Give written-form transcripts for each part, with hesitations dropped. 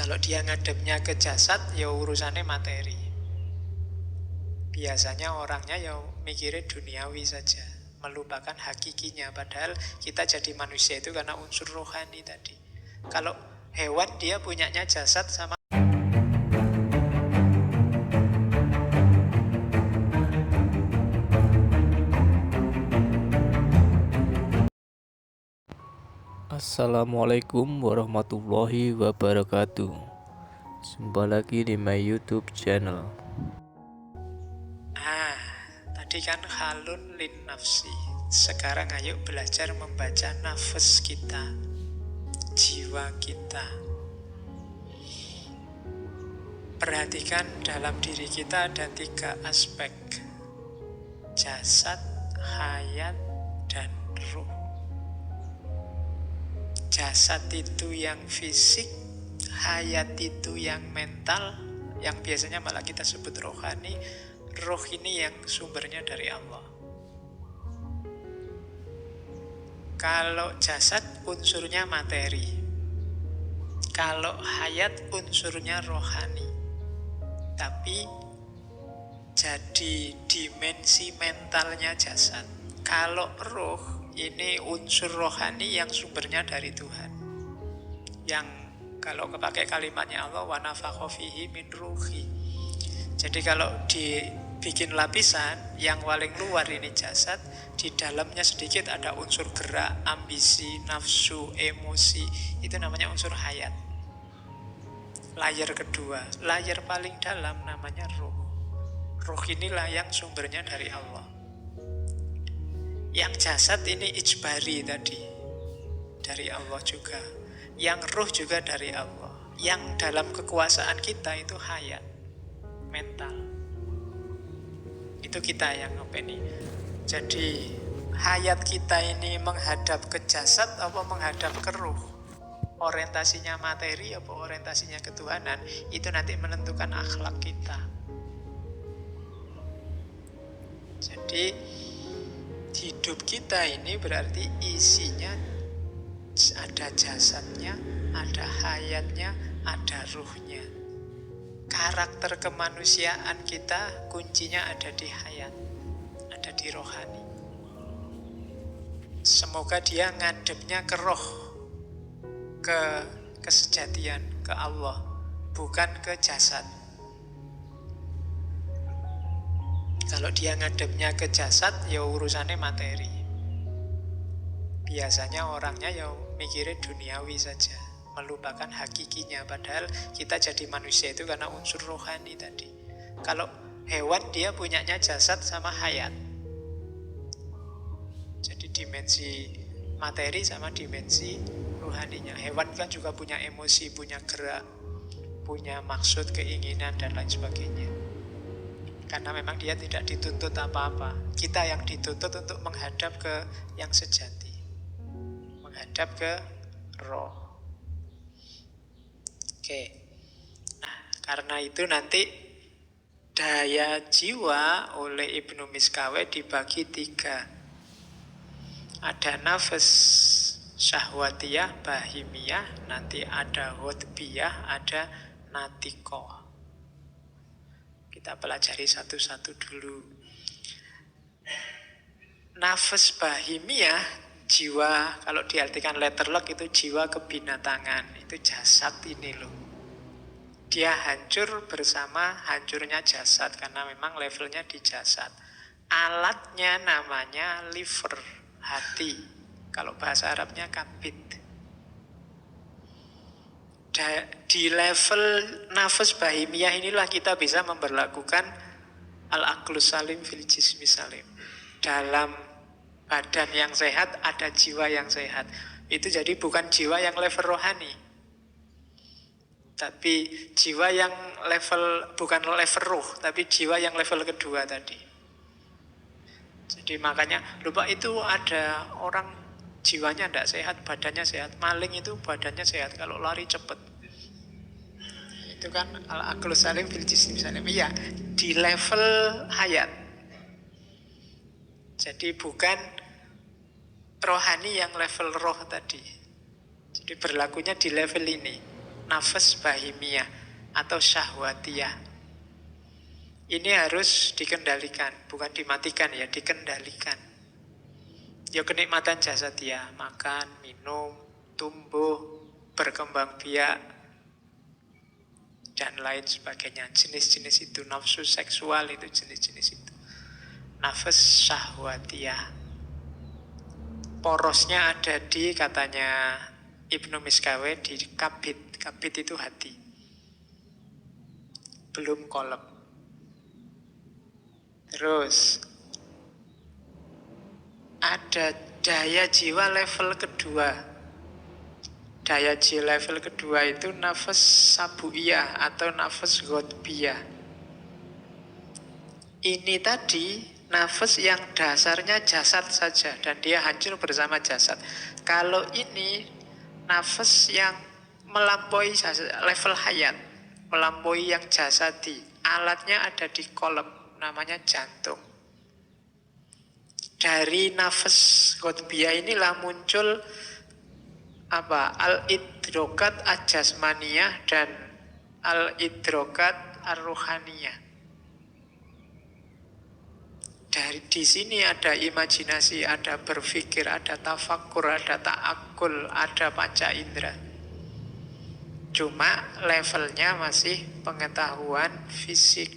Kalau dia ngadepnya ke jasad, ya urusannya materi. Biasanya orangnya ya mikirin duniawi saja, melupakan hakikinya. Padahal kita jadi manusia itu karena unsur rohani tadi. Kalau hewan dia punyanya jasad sama. Assalamualaikum warahmatullahi wabarakatuh. Jumpa lagi di my YouTube channel. Tadi kan halun lin nafsi. Sekarang ayo belajar membaca nafas kita, jiwa kita. Perhatikan dalam diri kita ada 3 aspek: jasad, hayat, dan ruh. Jasad itu yang fisik, hayat itu yang mental, yang biasanya malah kita sebut rohani. Roh ini yang sumbernya dari Allah. Kalau jasad unsurnya materi, kalau hayat unsurnya rohani. Tapi jadi dimensi mentalnya jasad. Kalau roh ini unsur rohani yang sumbernya dari Tuhan. Yang kalau kepakai kalimatnya Allah, wa nafakha fihi min ruhi. Jadi kalau dibikin lapisan, yang paling luar ini jasad, di dalamnya sedikit ada unsur gerak, ambisi, nafsu, emosi. Itu namanya unsur hayat. Layer kedua, layer paling dalam namanya ruh. Ruh inilah yang sumbernya dari Allah. Yang jasad ini ijbari tadi, dari Allah juga. Yang ruh juga dari Allah. Yang dalam kekuasaan kita itu hayat, mental. Itu kita yang ini. Jadi hayat kita ini menghadap ke jasad apa menghadap ke ruh? Orientasinya materi apa orientasinya ketuhanan? Itu nanti menentukan akhlak kita. Jadi hidup kita ini berarti isinya ada jasadnya, ada hayatnya, ada ruhnya. Karakter kemanusiaan kita kuncinya ada di hayat, ada di rohani. Semoga dia ngadepnya ke roh, ke kesejatian, ke Allah, bukan ke jasad. Kalau dia ngadepnya ke jasad, ya urusannya materi. Biasanya orangnya ya mikirin duniawi saja, melupakan hakikinya. Padahal kita jadi manusia itu karena unsur rohani tadi. Kalau hewan dia punyanya jasad sama hayat. Jadi dimensi materi sama dimensi rohaninya. Hewan kan juga punya emosi, punya gerak, punya maksud, keinginan, dan lain sebagainya. Karena memang dia tidak dituntut apa-apa. Kita yang dituntut untuk menghadap ke yang sejati, menghadap ke roh. Oke. Nah, karena itu nanti daya jiwa oleh Ibnu Miskaweh dibagi 3. Ada nafas syahwatiyah, bahimiyah, nanti ada hutbiyah, ada natikoh. Kita pelajari satu-satu dulu. Nafas bahimiyah, jiwa, kalau diartikan letterlock itu jiwa kebinatangan. Itu jasad ini loh. Dia hancur bersama hancurnya jasad, karena memang levelnya di jasad. Alatnya namanya liver, hati. Kalau bahasa Arabnya kabid. Di level nafas bahimiyah inilah kita bisa memberlakukan al-aqlus salim fil jismi salim. Dalam badan yang sehat ada jiwa yang sehat. Itu jadi bukan jiwa yang level rohani, tapi jiwa yang level, bukan level ruh, tapi jiwa yang level kedua tadi. Jadi makanya lupa itu ada orang jiwanya tidak sehat, badannya sehat. Maling itu badannya sehat, kalau lari cepat. Itu kan al-aqlus salim fil jismi salim. Iya, di level hayat. Jadi bukan rohani yang level roh tadi. Jadi berlakunya di level ini. nafas bahimiyah atau syahwatiyah. Ini harus dikendalikan, bukan dimatikan ya, dikendalikan. Ya kenikmatan jasadiah, makan, minum, tumbuh, berkembang biak, dan lain sebagainya. Jenis-jenis itu, nafsu seksual itu jenis-jenis itu. Nafas syahwatiyah. Porosnya ada di, katanya Ibnu Miskawe, di kabid. Kabid itu hati. Belum kolab. Terus ada daya jiwa level kedua. Daya jiwa level kedua itu nafas sabuiyah atau nafas ghotbiyah. Ini tadi nafas yang dasarnya jasad saja dan dia hancur bersama jasad. Kalau ini nafas yang melampaui level hayat, melampaui yang jasadi. Alatnya ada di kolom, namanya jantung. Dari nafas ghotbiyah inilah muncul al-idrokat ajasmaniyah dan al-idrokat ar-ruhaniyah. Di sini ada imajinasi, ada berpikir, ada tafakur, ada ta'akul, ada panca indera. Cuma levelnya masih pengetahuan fisik.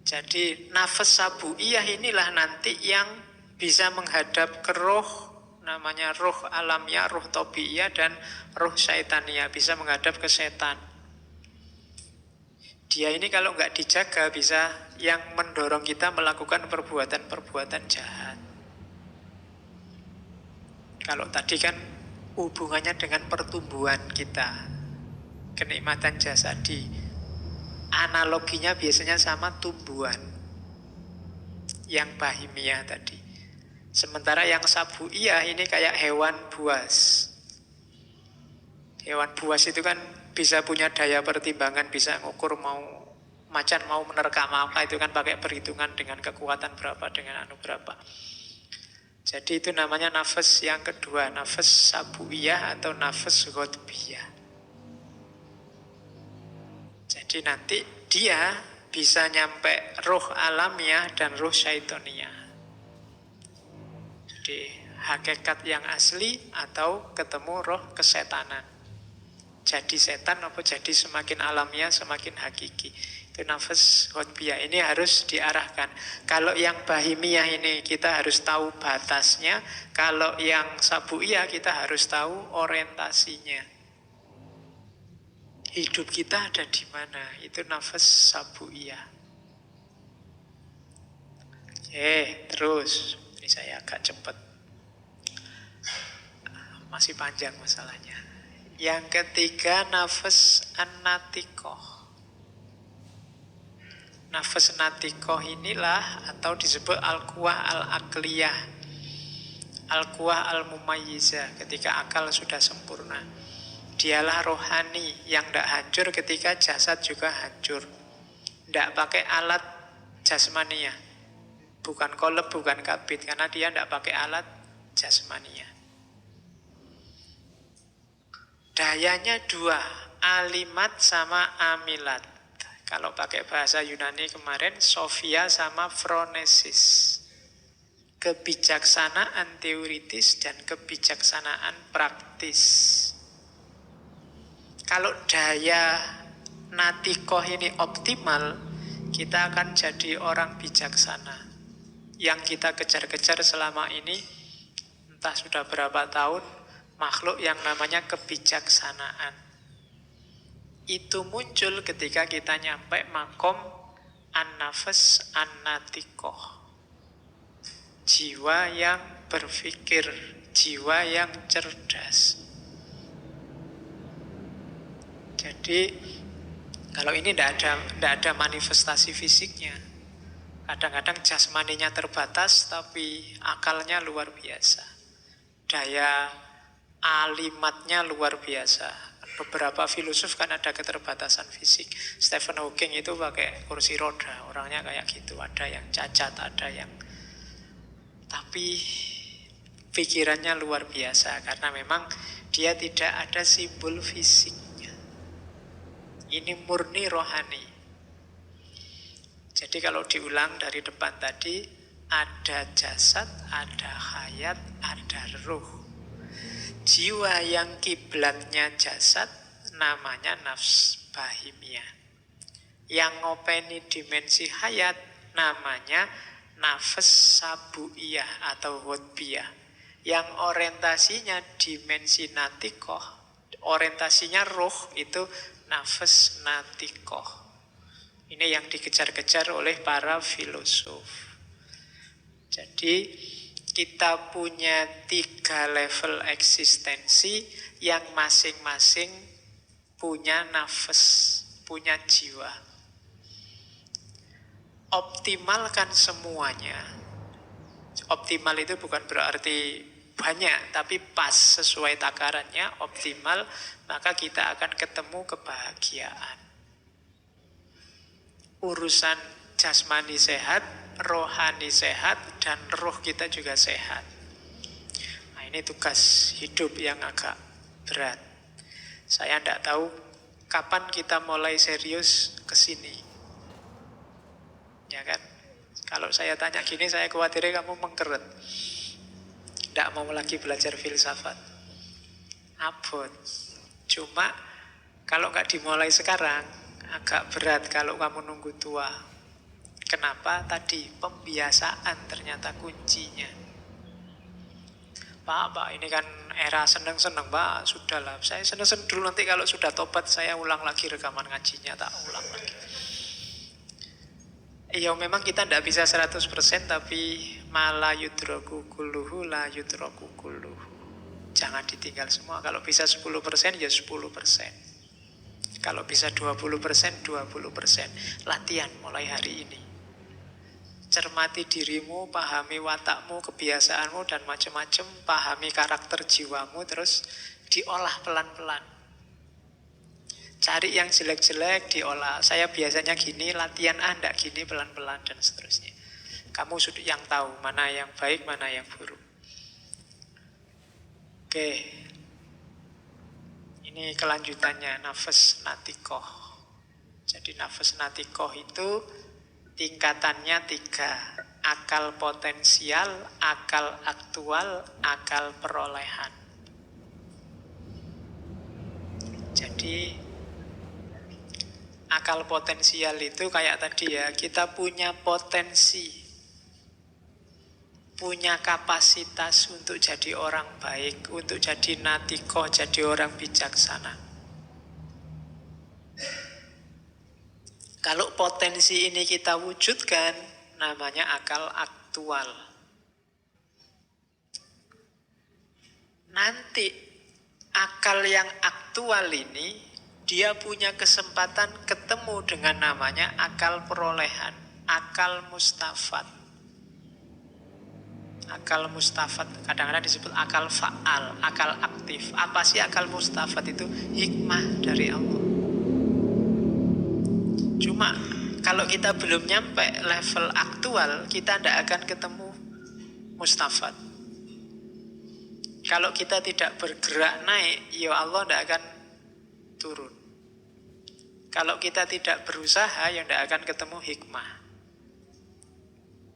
Jadi nafas sabuiyah inilah nanti yang bisa menghadap ke roh, namanya roh alamiah, roh tabiiyah, dan roh syaitaniah, bisa menghadap ke setan. Dia ini kalau nggak dijaga bisa yang mendorong kita melakukan perbuatan-perbuatan jahat. Kalau tadi kan hubungannya dengan pertumbuhan kita, kenikmatan jasadi, analoginya biasanya sama tumbuhan yang bahimiyah tadi. Sementara yang sabuiyah ini kayak hewan buas. Hewan buas itu kan bisa punya daya pertimbangan, bisa ngukur macan mau menerkam apa, itu kan pakai perhitungan dengan kekuatan berapa, dengan berapa. Jadi itu namanya nafas yang kedua, nafas sabuiyah atau nafas ghotbiyah. Jadi nanti dia bisa nyampe roh alamiah dan roh syaitoniyah. Jadi hakikat yang asli atau ketemu roh kesetanan. Jadi setan apa jadi semakin alamiah, semakin hakiki. Itu nafas ghotbiyah. Ini harus diarahkan. Kalau yang bahimiyah ini kita harus tahu batasnya. Kalau yang sabuiyah kita harus tahu orientasinya. Hidup kita ada di mana? Itu nafas sabuiyah. Terus. Ini saya agak cepat. Masih panjang masalahnya. Yang ketiga nafas an-natikoh. Nafas natikoh inilah atau disebut al-quwah al-akliyah, al-quwah al-mumayyizah, ketika akal sudah sempurna. Dialah rohani yang tidak hancur ketika jasad juga hancur. Tidak pakai alat jasmania, bukan kolab, bukan kabit, karena dia tidak pakai alat jasmania. Dayanya dua, alimat sama amilat. Kalau pakai bahasa Yunani kemarin, Sofia sama Phronesis. Kebijaksanaan teoritis dan kebijaksanaan praktis. Kalau daya natikoh ini optimal, kita akan jadi orang bijaksana. Yang kita kejar-kejar selama ini, entah sudah berapa tahun, makhluk yang namanya kebijaksanaan. Itu muncul ketika kita nyampe makom an-nafas an-natikoh. Jiwa yang berpikir, jiwa yang cerdas. Jadi kalau ini tidak ada manifestasi fisiknya. Kadang-kadang jasmaninya terbatas, tapi akalnya luar biasa. Daya alimatnya luar biasa. Beberapa filosof kan ada keterbatasan fisik. Stephen Hawking itu pakai kursi roda, orangnya kayak gitu. Ada yang cacat, ada yang... Tapi pikirannya luar biasa, karena memang Dia tidak ada simbol fisiknya. Ini murni rohani. Jadi kalau diulang dari depan tadi, ada jasad, ada hayat, ada ruh. Jiwa yang kiblatnya jasad namanya nafs bahimia. Yang ngopeni dimensi hayat namanya nafas sabuiyah atau hutbiyah. Yang orientasinya dimensi natikoh, orientasinya ruh itu nafas natikoh. Ini yang dikejar-kejar oleh para filosof. Jadi kita punya 3 level eksistensi yang masing-masing punya nafas, punya jiwa. Optimalkan semuanya. Optimal itu bukan berarti banyak, tapi pas sesuai takarannya, optimal, maka kita akan ketemu kebahagiaan. Urusan jasmani sehat, rohani sehat, dan roh kita juga sehat. Nah, ini tugas hidup yang agak berat. Saya tidak tahu kapan kita mulai serius ke sini. Ya kan? Kalau saya tanya gini, saya khawatirnya kamu mengkeret. Tidak mau lagi belajar filsafat. Abot. Cuma kalau nggak dimulai sekarang, agak berat kalau kamu nunggu tua. Kenapa? Tadi pembiasaan ternyata kuncinya. Pak, ini kan era seneng-seneng, Pak. Sudahlah, saya seneng-seneng dulu, nanti kalau sudah tobat saya ulang lagi rekaman ngajinya, tak ulang lagi. Ya memang kita tidak bisa 100%, tapi mala yudroku kulluhu la yudroku kulluhu. Jangan ditinggal semua. Kalau bisa 10% ya 10%. Kalau bisa 20%, 20%. Latihan mulai hari ini. Cermati dirimu, pahami watakmu, kebiasaanmu, dan macam-macam. Pahami karakter jiwamu, terus diolah pelan-pelan. Cari yang jelek-jelek, diolah. Saya biasanya gini, latihan enggak gini, pelan-pelan, dan seterusnya. Kamu sudah yang tahu mana yang baik, mana yang buruk. Oke. Ini kelanjutannya, nafas natikoh. Jadi nafas natikoh itu tingkatannya 3. Akal potensial, akal aktual, akal perolehan. Jadi akal potensial itu kayak tadi ya, kita punya potensi, punya kapasitas untuk jadi orang baik, untuk jadi natikoh, jadi orang bijaksana. Kalau potensi ini kita wujudkan, namanya akal aktual. Nanti akal yang aktual ini dia punya kesempatan ketemu dengan namanya akal perolehan, akal mustafat. Akal mustafat kadang-kadang disebut akal fa'al, akal aktif. Apa sih akal mustafat itu? Hikmah dari Allah. Cuma kalau kita belum nyampe level aktual, kita tidak akan ketemu mustafat. Kalau kita tidak bergerak naik, ya Allah tidak akan turun. Kalau kita tidak berusaha, ya tidak akan ketemu hikmah.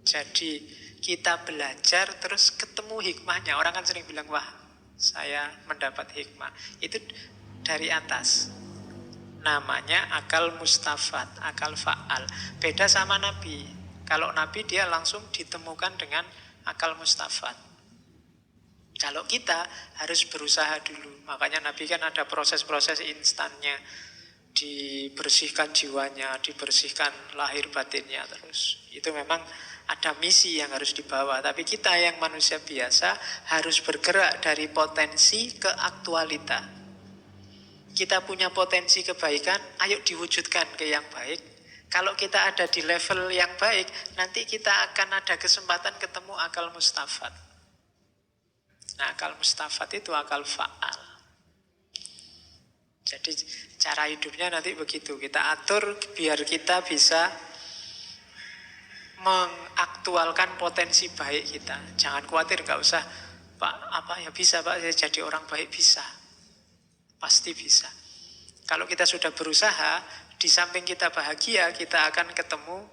Jadi kita belajar terus ketemu hikmahnya. Orang kan sering bilang, wah saya mendapat hikmah. Itu dari atas. Namanya akal mustafat, akal fa'al. Beda sama Nabi. Kalau Nabi dia langsung ditemukan dengan akal mustafat. Kalau kita harus berusaha dulu. Makanya Nabi kan ada proses-proses instannya. Dibersihkan jiwanya, dibersihkan lahir batinnya terus. Itu memang ada misi yang harus dibawa. Tapi kita yang manusia biasa harus bergerak dari potensi ke aktualita. Kita punya potensi kebaikan, ayo diwujudkan ke yang baik. Kalau kita ada di level yang baik, nanti kita akan ada kesempatan ketemu akal mustafat. Nah, akal mustafat itu akal fa'al. Jadi cara hidupnya nanti begitu. Kita atur biar kita bisa mengaktualkan potensi baik kita. Jangan khawatir, gak usah, Pak, apa ya bisa Pak, saya jadi orang baik, bisa. Pasti bisa. Kalau kita sudah berusaha, di samping kita bahagia, kita akan ketemu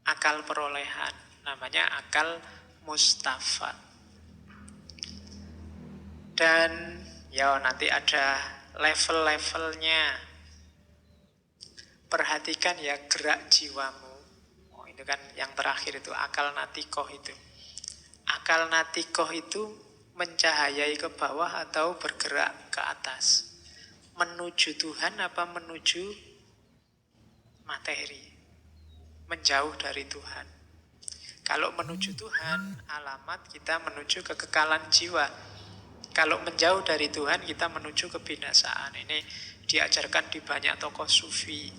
akal perolehan. Namanya akal mustafa. Dan ya nanti ada level-levelnya. Perhatikan ya gerak jiwamu. Oh, itu kan yang terakhir itu akal natikoh itu. Akal natikoh itu mencahayai ke bawah atau bergerak ke atas. Menuju Tuhan apa menuju materi? Menjauh dari Tuhan. Kalau menuju Tuhan, alamat kita menuju kekekalan jiwa. Kalau menjauh dari Tuhan, kita menuju kebinasaan. Ini diajarkan di banyak tokoh sufi.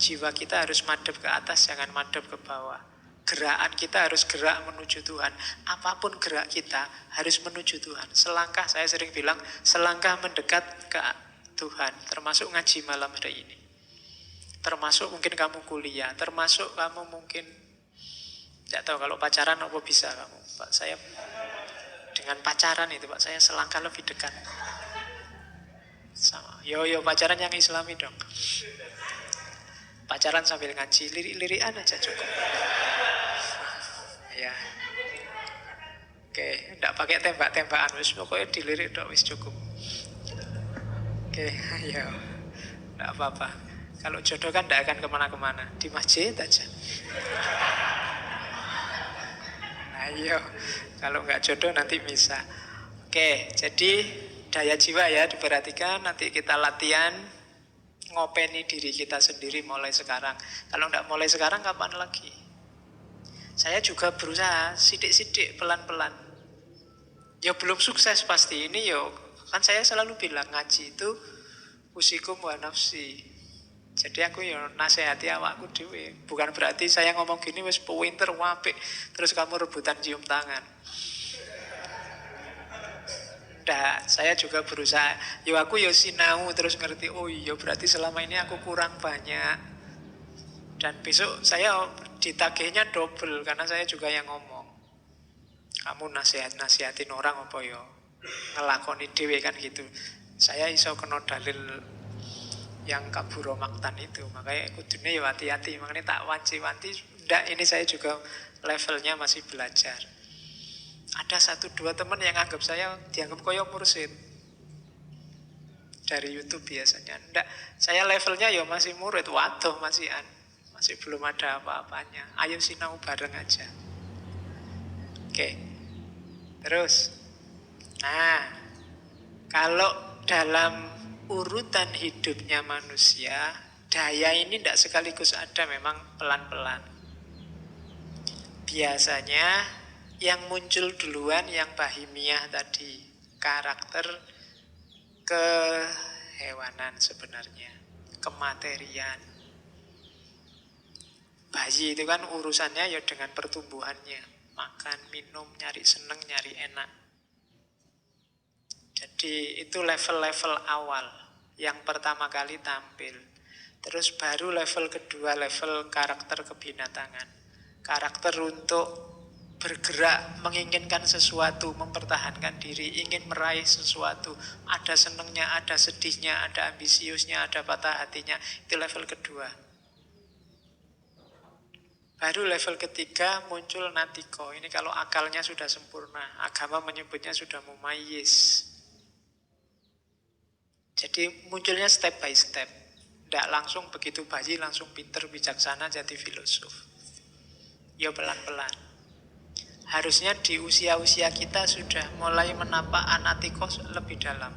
Jiwa kita harus madep ke atas, jangan madep ke bawah. Gerakan kita harus gerak menuju Tuhan. Apapun gerak kita harus menuju Tuhan. Selangkah, saya sering bilang, selangkah mendekat ke Tuhan. Termasuk ngaji malam hari ini. Termasuk mungkin kamu kuliah. Termasuk kamu mungkin, tidak tahu kalau pacaran apa bisa kamu. Pak, saya dengan pacaran itu, Pak, saya selangkah lebih dekat. Sama. Yo pacaran yang Islami dong. Pacaran sambil ngaji, lirik-lirikan aja cukup. Ya. Oke, enggak pakai tembak-tembakan, wis pokoknya dilirik dong, wis cukup. Oke, ayo. Enggak apa-apa. Kalau jodoh kan enggak akan kemana-kemana, di masjid aja. Ayo, kalau enggak jodoh nanti bisa. Oke, jadi daya jiwa ya diperhatikan, nanti kita latihan ngopeni diri kita sendiri mulai sekarang. Kalau enggak mulai sekarang, kapan lagi? Saya juga berusaha sidik-sidik, pelan-pelan. Ya belum sukses pasti ini yo. Kan saya selalu bilang ngaji itu usikum wa nafsi. Jadi aku ya nasihati awakku dhewe. Bukan berarti saya ngomong gini wis pinter apik terus kamu rebutan cium tangan. Nggak, saya juga berusaha. Yo aku yo sinau terus ngerti. Oh iya berarti selama ini aku kurang banyak. Dan besok saya ditagihnya double karena saya juga yang ngomong. Kamu nasihatin orang apa yo? Ngelakoni dhewe kan gitu. Saya iso kena dalil yang kaburo maktan itu. Makanya kudune yo hati-hati. Makanya tak wanci-wanci. Nggak, ini saya juga levelnya masih belajar. Ada 1-2 teman yang anggap saya dianggap koyok mursid dari YouTube biasanya. Nggak, saya levelnya ya masih murid, waduh masih belum ada apa-apanya. Ayo sinau bareng aja. Oke, terus. Nah, kalau dalam urutan hidupnya manusia, daya ini tidak sekaligus ada, memang pelan-pelan. Biasanya yang muncul duluan yang bahimiah tadi, karakter kehewanan sebenarnya, kematerian. Bayi itu kan urusannya ya dengan pertumbuhannya, makan, minum, nyari seneng, nyari enak. Jadi itu level-level awal yang pertama kali tampil. Terus baru level kedua, level karakter kebinatangan. Karakter untuk bergerak, menginginkan sesuatu, mempertahankan diri, ingin meraih sesuatu. Ada senengnya, ada sedihnya, ada ambisiusnya, ada patah hatinya. Itu level kedua. Baru level ketiga muncul natiko. Ini kalau akalnya sudah sempurna. Agama menyebutnya sudah mumayyiz. Jadi munculnya step by step. Tidak langsung begitu bayi, langsung pinter, bijaksana, jadi filosof. Ya pelan-pelan. Harusnya di usia-usia kita sudah mulai menapak anatikos lebih dalam.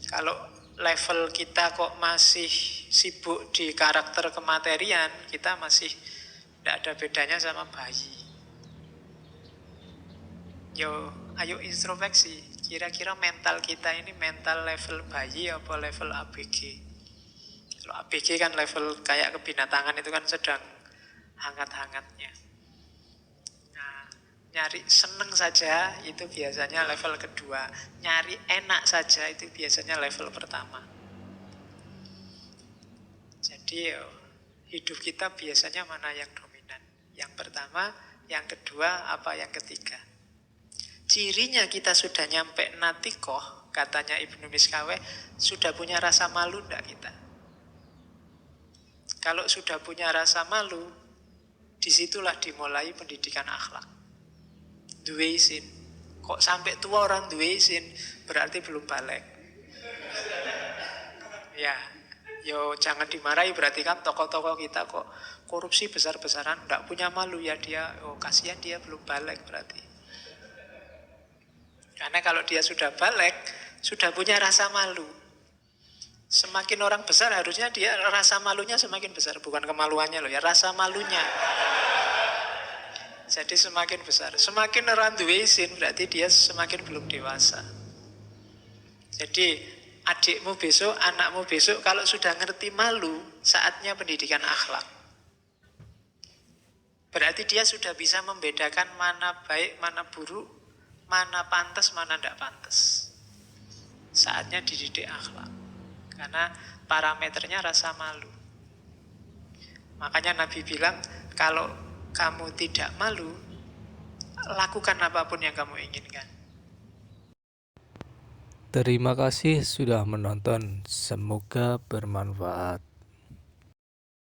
Kalau level kita kok masih sibuk di karakter kematerian, kita masih tidak ada bedanya sama bayi. Yo, ayo introspeksi. Kira-kira mental kita ini mental level bayi apa level ABG? Kalau ABG kan level kayak kebinatangan itu kan sedang hangat-hangatnya. Nyari seneng saja itu biasanya level kedua. Nyari enak saja itu biasanya level pertama. Jadi hidup kita biasanya mana yang dominan? Yang pertama, yang kedua, apa yang ketiga? Cirinya kita sudah nyampe natikoh, Katanya Ibnu Miskaweh, sudah punya rasa malu enggak kita? Kalau sudah punya rasa malu, disitulah dimulai pendidikan akhlak. Duwe isin. Kok sampai tua orang duwe isin, berarti belum balik. Ya, yo jangan dimarahi, berarti kan tokoh-tokoh kita kok korupsi besar-besaran, enggak punya malu ya dia. Oh, kasihan dia belum balik berarti. Karena kalau dia sudah balik, sudah punya rasa malu. Semakin orang besar harusnya dia rasa malunya semakin besar. Bukan kemaluannya loh ya, rasa malunya. Jadi semakin besar. Semakin orang duwe isin berarti dia semakin belum dewasa. Jadi adikmu besok, anakmu besok kalau sudah ngerti malu, saatnya pendidikan akhlak. Berarti dia sudah bisa membedakan mana baik, mana buruk, mana pantas, mana tidak pantas. Saatnya dididik akhlak. Karena parameternya rasa malu. Makanya Nabi bilang, kalau kamu tidak malu, lakukan apapun yang kamu inginkan. Terima kasih sudah menonton. Semoga bermanfaat.